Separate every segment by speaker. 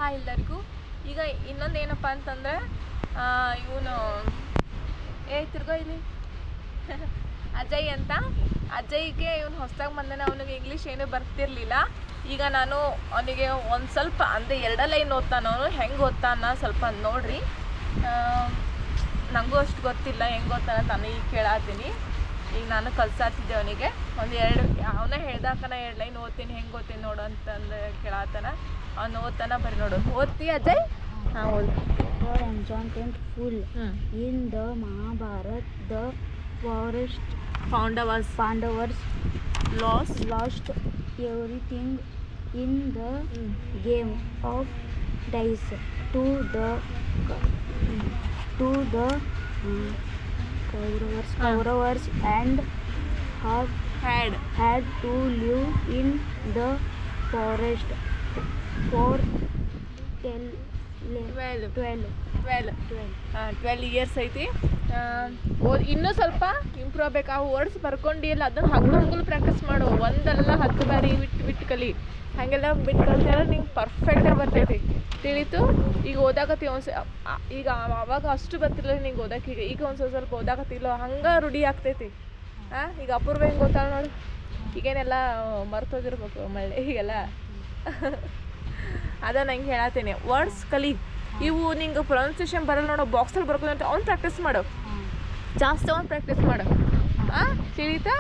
Speaker 1: Hi ಎಲ್ಲರಿಗೂ. ಈಗ ಇನ್ನೊಂದು ಏನಪ್ಪ ಅಂತಂದರೆ ಇವನು ತಿರ್ಗೋ ಇಲ್ಲಿ ಅಜಯ್ ಅಂತ. ಅಜಯ್ಗೆ ಇವನು ಹೊಸದಾಗಿ ಬಂದಾನೆ, ಅವನಿಗೆ ಇಂಗ್ಲೀಷ್ ಏನೂ ಬರ್ತಿರ್ಲಿಲ್ಲ. ಈಗ ನಾನು ಅವನಿಗೆ ಒಂದು ಸ್ವಲ್ಪ ಅಂದರೆ 2 ಲೈನ್ ಓದ್ತಾನೆ. ಅವನು ಹೆಂಗೆ ಓದ್ತಾನ ಸ್ವಲ್ಪ ನೋಡ್ರಿ. ನನಗೂ ಅಷ್ಟು ಗೊತ್ತಿಲ್ಲ ಹೆಂಗೆ ಓದ್ತಾನೆ ಅಂತ ನಾನು ಈಗ ಕೇಳತ್ತೀನಿ. ಈಗ ನಾನು ಕಲ್ಸಾತಿದ್ದೆ ಅವನಿಗೆ ಅವನೇ ಹೇಳ್ದಾಕನ 2 ಲೈನ್ ಓದ್ತೀನಿ, ಹೆಂಗೆ ಓದ್ತೀನಿ ನೋಡು ಅಂತಂದು ಕೇಳತ್ತಾನ. ಅವ್ನು ಓದ್ತಾನ, ಬರೀ ನೋಡು. ಓದ್ತಿ ಅಜಯ್? ಹಾಂ, ಓದ್.
Speaker 2: For enchanted fool. In the Mahabharata, the Pandavas lost everything in the game of dice to the Kauravas and had to live in the forest for
Speaker 1: 12 years ಐತಿ. ಇನ್ನೂ ಸ್ವಲ್ಪ ಇಂಪ್ರೂವ್ ಆಗ್ಬೇಕು. ಆ ವರ್ಡ್ಸ್ ಬರ್ಕೊಂಡಿಲ್ಲ, ಅದನ್ನು ಹಂಗಲ್ ಪ್ರಾಕ್ಟೀಸ್ ಮಾಡು. ಒಂದಲ್ಲ 10 ಬಾರಿ ಬಿಟ್ಟು ಕಲಿ. ಹಾಗೆಲ್ಲ ಬಿಟ್ಟು ಕಲ್ತಾರ ನಿಂಗೆ ಪರ್ಫೆಕ್ಟಾಗಿ ಬರ್ತೈತಿ. ತಿಳಿತು? ಈಗ ಓದಾಕತ್ತಿ ಈಗ ಅವಾಗ ಅಷ್ಟು ಬರ್ತಿಲ್ಲ ನಿಂಗೆ ಓದಕ್ಕೆ. ಈಗ ಒಂದು ಸ್ವಲ್ಪ ಓದಾಕತ್ತಿಲ್ಲ, ಹಂಗೆ ರೂಢಿ ಆಗ್ತೈತಿ. ಈಗ ಅಪೂರ್ವ ಹೆಂಗೆ ಗೊತ್ತಾಳ ನೋಡು. ಈಗೇನೆಲ್ಲ ಮರ್ತೋಗಿರ್ಬೇಕು ಮಳೆ ಈಗೆಲ್ಲ. ಅದ ನಂಗೆ ಹೇಳತ್ತೀನಿ, ವರ್ಡ್ಸ್ ಕಲಿ. ಇವು ನಿಂಗೆ ಪ್ರೊನೌನ್ಸಿಯೇಷನ್ ಬರಲ್ಲ ನೋಡು, ಬಾಕ್ಸಲ್ಲಿ ಬರ್ಕೊಂತ ಅವ್ನು ಪ್ರಾಕ್ಟೀಸ್ ಮಾಡು, ಜಾಸ್ತಿ ಅವ್ನು ಪ್ರಾಕ್ಟೀಸ್ ಮಾಡು. ತಿಳಿತಾ?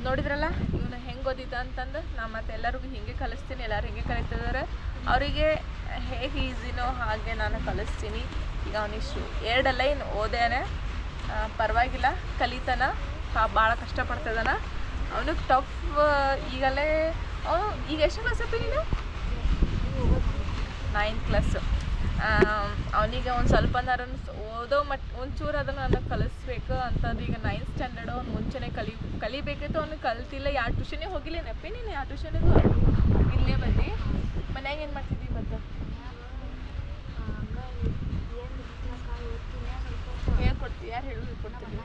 Speaker 1: ನೋಡಿದ್ರಲ್ಲ ಇವನು ಹೆಂಗೆ ಓದಿದ್ದ ಅಂತಂದು. ನಾನು ಮತ್ತೆ ಎಲ್ಲರಿಗೂ ಹಿಂಗೆ ಕಲಿಸ್ತೀನಿ. ಎಲ್ಲರೂ ಹಿಂಗೆ ಕಲಿತಿದ್ದಾರೆ. ಅವರಿಗೆ ಹೇಗೆ ಈಸಿನೋ ಹಾಗೆ ನಾನು ಕಲಿಸ್ತೀನಿ. ಈಗ ಅವನಿಷ್ಟು 2 ಲೈನ್ ಓದೇನೆ, ಪರವಾಗಿಲ್ಲ, ಕಲಿತಾನ. ಭಾಳ ಕಷ್ಟಪಡ್ತಿದ್ದಾನ. ಅವನಿಗೆ ಟಫ್ ಈಗಲೇ. ಅವನು ಈಗ ಎಷ್ಟು ಕ್ಲಾಸ್ ಅಪ್ಪ ನೀನು? 9th class. ಅವನಿಗೆ ಒಂದು ಸ್ವಲ್ಪ ಓದೋ ಒಂಚೂರು ಅದನ್ನು ನಾನು ಕಲಿಸ್ಬೇಕು ಅಂತಂದ್ರೆ. ಈಗ 9th ಸ್ಟ್ಯಾಂಡರ್ಡು. ಅವ್ನು ಮುಂಚೆನೇ ಕಲಿಬೇಕಿತ್ತು. ಅವ್ನಿಗೆ ಕಲ್ತಿಲ್ಲ. ಯಾವ ಟ್ಯೂಷನಿಗೆ ಹೋಗಿಲ್ಲ ನೆಪ್ಪಿ ನೀನು? ಯಾವ ಟ್ಯೂಷನಿಗೂ ಇಲ್ಲೇ ಬಂದು ಮನ್ಯಾಗ ಏನು ಮಾಡ್ತಿದ್ದಿ ಮತ್ತು? ಹೇಳ್ಕೊಡ್ತೀವಿ? ಯಾರು ಹೇಳ್ಕೊಡ್ತೀವಿ?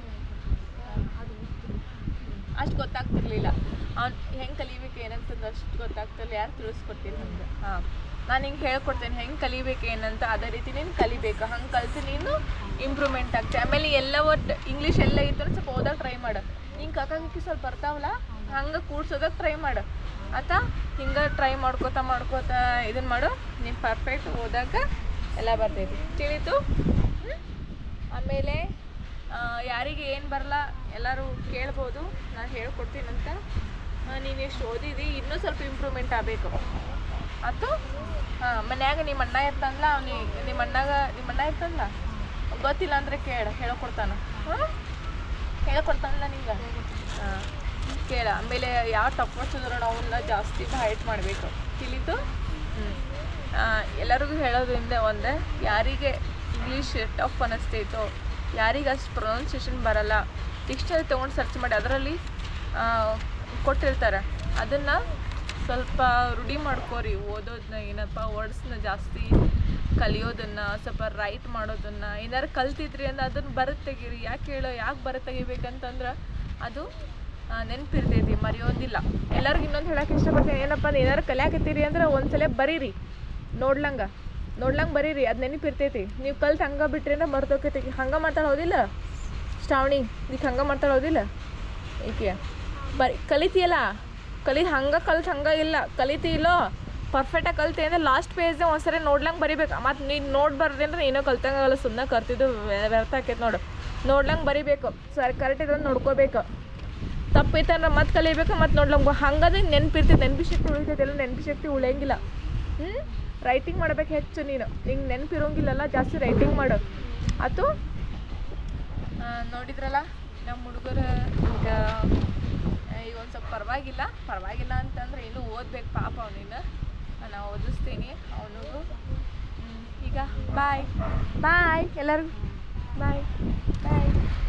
Speaker 1: ಅಷ್ಟು ಗೊತ್ತಾಗ್ತಿರ್ಲಿಲ್ಲ. ಅವ್ನು ಹೆಂಗೆ ಕಲಿಬೇಕು ಏನಂತಂದು ಅಷ್ಟು ಗೊತ್ತಾಗ್ತಿರಲಿಲ್ಲ. ಯಾರು ತಿಳಿಸ್ಕೊಡ್ತೀನಿ ನಮ್ಗೆ? ನಾನು ಹಿಂಗೆ ಹೇಳ್ಕೊಡ್ತೇನೆ ಹೆಂಗೆ ಕಲಿಬೇಕು ಏನಂತ. ಅದೇ ರೀತಿ ನೀನು ಕಲಿಬೇಕು. ಹಂಗೆ ಕಲಿತು ನೀನು ಇಂಪ್ರೂವ್ಮೆಂಟ್ ಆಗ್ತದೆ. ಆಮೇಲೆ ಎಲ್ಲ ಒಟ್ಟು ಇಂಗ್ಲೀಷ್ ಎಲ್ಲ ಇತ್ತು ಸ್ವಲ್ಪ ಓದೋಕೆ ಟ್ರೈ ಮಾಡು. ನಿಂಗೆ ಕಾಕಾಗಿ ಸ್ವಲ್ಪ ಬರ್ತಾವಲ್ಲ, ಹಂಗೆ ಕೂಡ್ಸೋದಕ್ಕೆ ಟ್ರೈ ಮಾಡು. ಆಯ್ತಾ? ಹಿಂಗೆ ಟ್ರೈ ಮಾಡ್ಕೋತಾ ಇದನ್ನು ಮಾಡು. ನೀನು ಪರ್ಫೆಕ್ಟ್ ಓದೋಕೆ ಎಲ್ಲ ಬರ್ತೈತಿ. ತಿಳಿತು? ಆಮೇಲೆ ಯಾರಿಗೆ ಏನು ಬರಲ್ಲ ಎಲ್ಲರೂ ಕೇಳ್ಬೋದು, ನಾನು ಹೇಳ್ಕೊಡ್ತೀನಂತ. ನೀನು ಎಷ್ಟು ಓದಿದಿ, ಇನ್ನೂ ಸ್ವಲ್ಪ ಇಂಪ್ರೂವ್ಮೆಂಟ್ ಆಗಬೇಕು. ಆಯ್ತು? ಮನ್ಯಾಗ ನಿಮ್ಮ ಅಣ್ಣ ಇರ್ತಂದ್ಲ, ನಿಮ್ಮ ಅಣ್ಣ ಇರ್ತಂದ ಗೊತ್ತಿಲ್ಲ ಅಂದರೆ ಹೇಳ್ಕೊಡ್ತಾನ. ಹೇಳ್ಕೊಡ್ತಾನಲ್ಲ ನಿಂಗೆ? ಕೇಳ. ಆಮೇಲೆ ಯಾವ ಟಫ್ ವರ್ಡ್ಸ್ ಅವನ್ನ ಜಾಸ್ತಿ ಹೈಟ್ ಮಾಡಬೇಕು. ತಿಳಿತು? ಎಲ್ಲರಿಗೂ ಹೇಳೋದ್ರಿಂದ ಒಂದೇ, ಯಾರಿಗೆ ಇಂಗ್ಲೀಷ್ ಟಫ್ ಅನ್ನಿಸ್ತೈತೋ, ಯಾರಿಗೆ ಅಷ್ಟು ಪ್ರೊನೌನ್ಸಿಯೇಷನ್ ಬರಲ್ಲ, ಡಿಕ್ಷನರಿ ತೊಗೊಂಡು ಸರ್ಚ್ ಮಾಡಿ ಅದರಲ್ಲಿ ಕೊಟ್ಟಿರ್ತಾರೆ. ಅದನ್ನು ಸ್ವಲ್ಪ ರೂಢಿ ಮಾಡ್ಕೋರಿ. ಓದೋದನ್ನ ಏನಪ್ಪ ವರ್ಡ್ಸ್ನ ಜಾಸ್ತಿ ಕಲಿಯೋದನ್ನು, ಸ್ವಲ್ಪ ರೈಟ್ ಮಾಡೋದನ್ನು ಏನಾರು ಕಲ್ತಿದ್ರಿ ಅಂದ್ರೆ ಅದನ್ನು ಬರುತ್ತೆ ತೆಗೀರಿ. ಯಾಕೆ ಬರುತ್ತೆ ತೆಗಿಬೇಕಂತಂದ್ರೆ ಅದು ನೆನಪಿರ್ತೈತಿ, ಮರೆಯೋದಿಲ್ಲ. ಎಲ್ಲರಿಗೂ ಇನ್ನೊಂದು ಹೇಳೋಕೆ ಇಷ್ಟಪಡ್ತೀನಿ. ಏನಪ್ಪ ಅಂದ್ರೆ ಏನಾರು ಕಲಿಯಾಕತ್ತೀರಿ ಅಂದ್ರೆ ಒಂದ್ಸಲ ಬರೀರಿ, ನೋಡ್ಲಂಗೆ ಬರೀರಿ. ಅದು ನೆನಪಿರ್ತೈತಿ. ನೀವು ಕಲ್ತು ಹಂಗೆ ಬಿಟ್ರಿ ಅಂದ್ರೆ ಮರ್ತೋಕೈತಿ. ಹಂಗೆ ಮಾತಾಡೋದಿಲ್ಲ ಶ್ರಾವಣಿ, ಈಗ ಹಂಗೆ ಮಾತಾಡೋದಿಲ್ಲ. ಏಕೆ ಕಲಿತೀಯಲ್ಲ, ಹಂಗೆ ಇಲ್ಲ ಕಲಿತೀಲೋ ಪರ್ಫೆಕ್ಟಾಗಿ ಕಲಿತೆ ಅಂದರೆ ಲಾಸ್ಟ್ ಪೇಜ್ನ ಒಂದ್ಸರಿ ನೋಡ್ಲಂಗೆ ಬರಿಬೇಕು. ಮತ್ತು ನೀನು ನೋಡ್ಬಾರ್ದು ಅಂದ್ರೆ ಏನೋ ಕಲ್ತಂಗಲ್ಲ, ಸುಮ್ಮನೆ ಕರ್ತಿದ್ದು ವ್ಯರ್ಥ ಆಕೈತೆ ನೋಡು. ನೋಡ್ಲಂಗೆ ಬರಿಬೇಕು, ಕರೆಕ್ಟ್ ಇದ್ರೆ ನೋಡ್ಕೋಬೇಕು. ತಪ್ಪೈತಂದ್ರೆ ಮತ್ತೆ ಕಲಿಬೇಕು, ಮತ್ತು ನೋಡ್ಲಂಗೆ ಹಂಗದು ನೆನಪಿರ್ತೈತೆ. ನೆನಪು ಶಕ್ತಿ ಉಳಿತೈತೆ, ಎಲ್ಲ ನೆನಪು ಶಕ್ತಿ ಉಳಿಯಂಗಿಲ್ಲ. ರೈಟಿಂಗ್ ಮಾಡ್ಬೇಕು ಹೆಚ್ಚು. ನೀನು ಹಿಂಗೆ ನೆನಪಿರೋಂಗಿಲ್ಲಲ್ಲ, ಜಾಸ್ತಿ ರೈಟಿಂಗ್ ಮಾಡು. ಆಯ್ತು? ನೋಡಿದ್ರಲ್ಲ ನಮ್ಮ ಹುಡುಗರು ಈಗ ಒಂದು ಸ್ವಲ್ಪ ಪರವಾಗಿಲ್ಲ ಅಂತಂದ್ರೆ ಇನ್ನೂ ಓದ್ಬೇಕು ಪಾಪ. ಅವನಿನ್ನು ನಾನು ಓದಿಸ್ತೀನಿ ಅವನಿಗೂ. ಈಗ ಬಾಯ್ ಎಲ್ಲರಿಗೂ ಬಾಯ್.